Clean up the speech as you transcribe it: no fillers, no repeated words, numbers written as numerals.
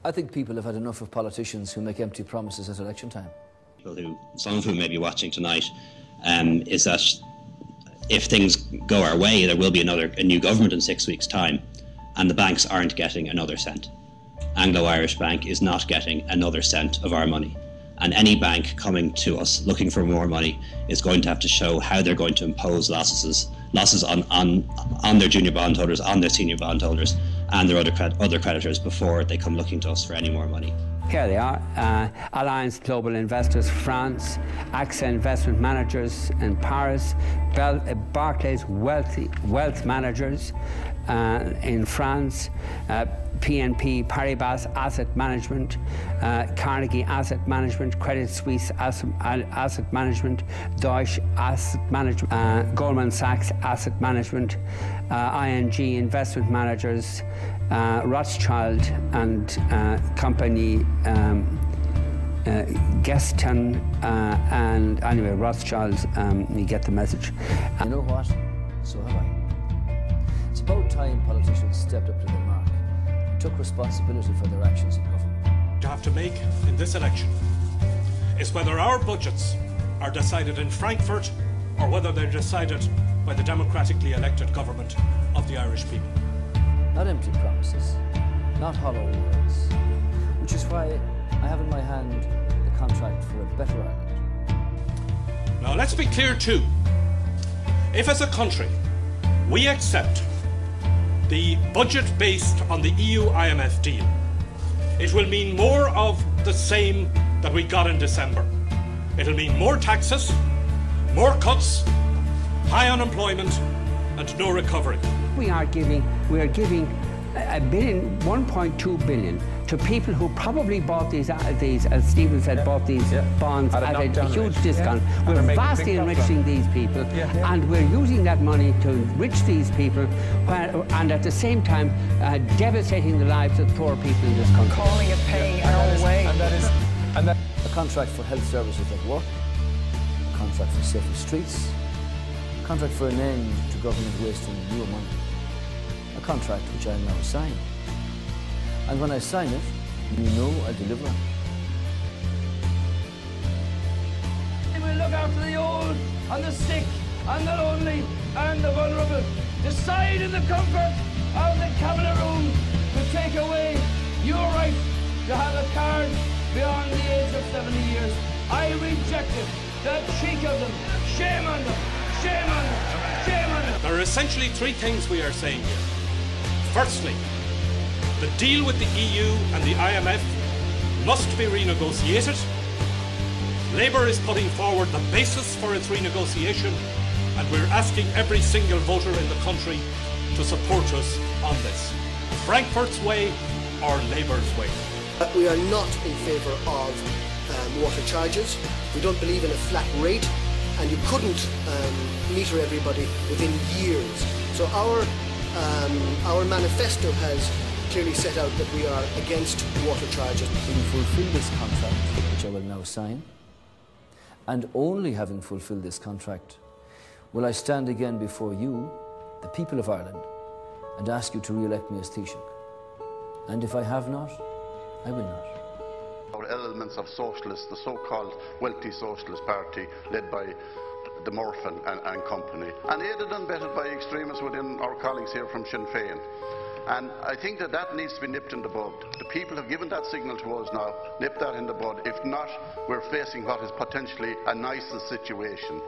I think people have had enough of politicians who make empty promises at election time. People who, some of whom may be watching tonight, is that if things go our way, there will be a new government in 6 weeks' time, and the banks aren't getting another cent. Anglo-Irish Bank is not getting another cent of our money. And any bank coming to us looking for more money is going to have to show how they're going to impose losses on their junior bondholders, on their senior bondholders, and their other creditors before they come looking to us for any more money. Here they are, Alliance Global Investors France, AXA Investment Managers in Paris, Barclays Wealth Managers in France, PNP Paribas Asset Management, Carnegie Asset Management, Credit Suisse Asset Management, Deutsche Asset Management, Goldman Sachs Asset Management, ING Investment Managers, Rothschild and Company, Geston, and anyway, Rothschilds, you get the message. You know what? So have I. It's about time politicians stepped up to the mark and took responsibility for their actions in government. You have to make in this election is whether our budgets are decided in Frankfurt or whether they're decided by the democratically elected government of the Irish people. Not empty promises, not hollow words, which is why I have in my hand the contract for a better Ireland. Now let's be clear too. If as a country we accept the budget based on the EU-IMF deal, it will mean more of the same that we got in December. It'll mean more taxes, more cuts, high unemployment and no recovery. We are giving $1.2 billion to people who probably bought these, as Stephen said, bought these bonds at a huge discount. We're vastly enriching these people, and we're using that money to enrich these people, and at the same time devastating the lives of poor people in this country. Calling it paying our own way. A contract for health services at work, a contract for safer streets, a contract for an end to government wasting your money. A contract which I'll now sign. And when I sign it, you know I'll deliver. We will look after the old and the sick and the lonely and the vulnerable. Decide in the comfort of the cabinet room to take away your right to have a card beyond the age of 70 years. I reject it. The cheek of them. Shame on them. Shame on them. Shame on them. There are essentially three things we are saying here. Firstly, the deal with the EU and the IMF must be renegotiated. Labour is putting forward the basis for its renegotiation, and we're asking every single voter in the country to support us on this. Frankfurt's way or Labour's way. We are not in favour of water charges. We don't believe in a flat rate, and you couldn't meter everybody within years. So our manifesto has clearly set out that we are against water charges. Having fulfilled this contract, which I will now sign, and only having fulfilled this contract, will I stand again before you, the people of Ireland, and ask you to re-elect me as Taoiseach. And if I have not, I will not. Our elements of socialists, the so-called wealthy socialist party led by the Murphy and company, and aided and abetted by extremists within our colleagues here from Sinn Féin. And I think that needs to be nipped in the bud. The people have given that signal to us now. Nip that in the bud. If not, we're facing what is potentially a nicer situation.